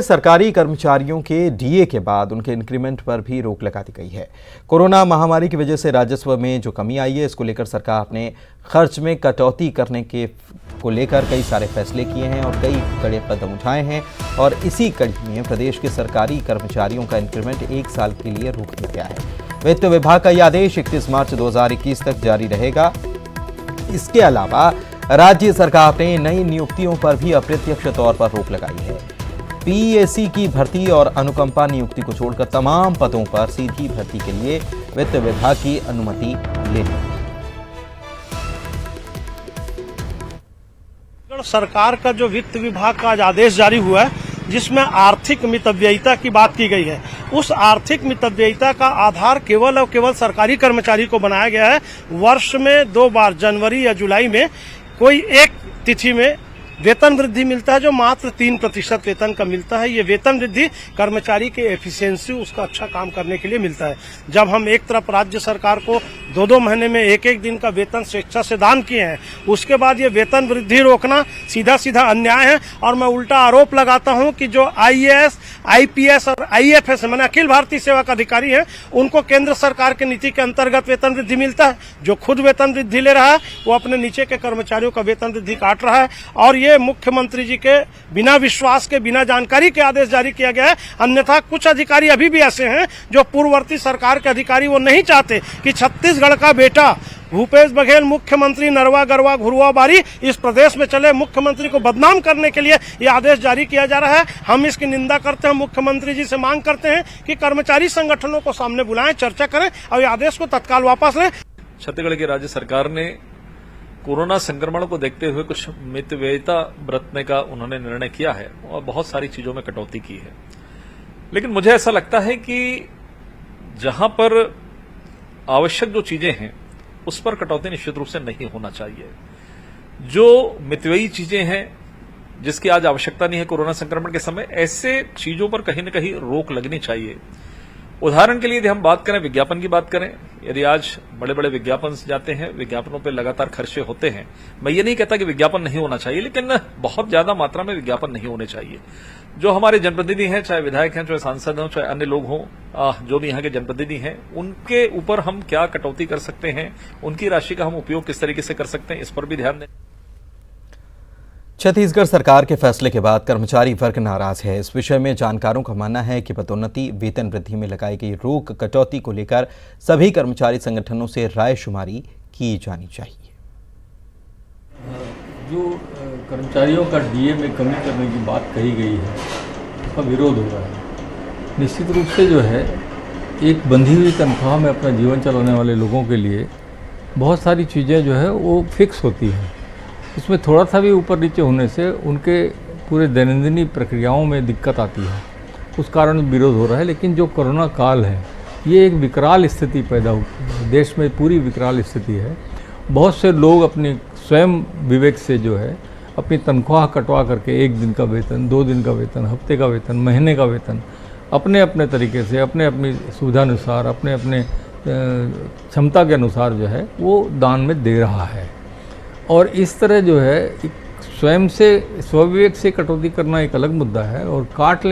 सरकारी कर्मचारियों के डीए के बाद उनके इंक्रीमेंट पर भी रोक लगा दी गई है। कोरोना महामारी की वजह से राजस्व में जो कमी आई है, इसको लेकर सरकार ने खर्च में कटौती करने को लेकर कई सारे फैसले किए हैं और कई कड़े कदम उठाए हैं। और इसी कड़ी में प्रदेश के सरकारी कर्मचारियों का इंक्रीमेंट 1 साल के लिए रोक दिया गया है। वित्त विभाग का यह आदेश 31 मार्च 2021 तक जारी रहेगा। इसके अलावा राज्य सरकार ने नई नियुक्तियों पर भी अप्रत्यक्ष तौर पर रोक लगाई है। पीएसी की भर्ती और अनुकंपा नियुक्ति को छोड़कर तमाम पदों पर सीधी भर्ती के लिए वित्त विभाग की अनुमति लेनी। सरकार का जो वित्त विभाग का आज आदेश जारी हुआ है, जिसमें आर्थिक मितव्ययिता की बात की गई है, उस आर्थिक मितव्ययिता का आधार केवल और केवल सरकारी कर्मचारी को बनाया गया है। वर्ष में 2 बार, जनवरी या जुलाई में, कोई एक तिथि में वेतन वृद्धि मिलता है, जो मात्र 3% वेतन का मिलता है। ये वेतन वृद्धि कर्मचारी के एफिशिएंसी, उसका अच्छा काम करने के लिए मिलता है। जब हम एक तरफ राज्य सरकार को 2-2 महीने में 1-1 दिन का वेतन स्वेच्छा से दान किए हैं, उसके बाद ये वेतन वृद्धि रोकना सीधा सीधा अन्याय है। और मैं उल्टा आरोप लगाता हूं कि जो आईएएस, आईपीएस और आईएफएस माने अखिल भारतीय सेवा का अधिकारी है, उनको केंद्र सरकार के नीति के अंतर्गत वेतन वृद्धि मिलता है। जो खुद वेतन वृद्धि ले रहा है, वो अपने नीचे के कर्मचारियों का वेतन वृद्धि काट रहा है। और ये मुख्यमंत्री जी के बिना विश्वास के, बिना जानकारी के आदेश जारी किया गया है। अन्यथा कुछ अधिकारी अभी भी ऐसे हैं जो पूर्ववर्ती सरकार के अधिकारी, वो नहीं चाहते कि छत्तीसगढ़ का बेटा भूपेश बघेल मुख्यमंत्री नरवा गरवा घुरवा बारी इस प्रदेश में चले। मुख्यमंत्री को बदनाम करने के लिए यह आदेश जारी किया जा रहा है। हम इसकी निंदा करते हैं। मुख्यमंत्री जी से मांग करते हैं कि कर्मचारी संगठनों को सामने बुलाएं, चर्चा करें और यह आदेश को तत्काल वापस लें। छत्तीसगढ़ की राज्य सरकार ने कोरोना संक्रमण को देखते हुए कुछ मितव्ययिता बरतने का उन्होंने निर्णय किया है और बहुत सारी चीजों में कटौती की है। लेकिन मुझे ऐसा लगता है कि जहां पर आवश्यक जो चीजें हैं, उस पर कटौती निश्चित रूप से नहीं होना चाहिए। जो मितव्ययी चीजें हैं, जिसकी आज आवश्यकता नहीं है कोरोना संक्रमण के समय, ऐसे चीजों पर कहीं न कहीं रोक लगनी चाहिए। उदाहरण के लिए यदि हम बात करें, विज्ञापन की बात करें, यदि आज बड़े बड़े विज्ञापन जाते हैं, विज्ञापनों पर लगातार खर्चे होते हैं। मैं ये नहीं कहता कि विज्ञापन नहीं होना चाहिए, लेकिन बहुत ज्यादा मात्रा में विज्ञापन नहीं होने चाहिए। जो हमारे जनप्रतिनिधि हैं, चाहे विधायक हैं, चाहे सांसद हों, चाहे अन्य लोग हों, जो भी यहाँ के जनप्रतिनिधि हैं, उनके ऊपर हम क्या कटौती कर सकते हैं, उनकी राशि का हम उपयोग किस तरीके से कर सकते हैं, इस पर भी ध्यान दें। छत्तीसगढ़ सरकार के फैसले के बाद कर्मचारी वर्ग नाराज है। इस विषय में जानकारों का मानना है कि पदोन्नति, वेतन वृद्धि में लगाई गई रोक, कटौती को लेकर सभी कर्मचारी संगठनों से राय शुमारी की जानी चाहिए। जो कर्मचारियों का डीए में कमी करने की बात कही गई है, उसका विरोध हो रहा है। निश्चित रूप से जो है, एक बंधी हुई तनख्वाह में अपना जीवन चलाने वाले लोगों के लिए बहुत सारी चीज़ें जो है वो फिक्स होती हैं। उसमें थोड़ा सा भी ऊपर नीचे होने से उनके पूरे दैनंदिनी प्रक्रियाओं में दिक्कत आती है, उस कारण विरोध हो रहा है। लेकिन जो कोरोना काल है, ये एक विकराल स्थिति पैदा हुई है, देश में पूरी विकराल स्थिति है। बहुत से लोग अपनी स्वयं विवेक से जो है अपनी तनख्वाह कटवा करके 1 दिन का वेतन, 2 दिन का वेतन, हफ्ते का वेतन, महीने का वेतन अपने अपने तरीके से, अपने अपनी सुविधानुसार, अपने अपने क्षमता के अनुसार जो है वो दान में दे रहा है। और इस तरह जो है स्वयं से, स्वविवेक से कटौती करना एक अलग मुद्दा है, और काट लेना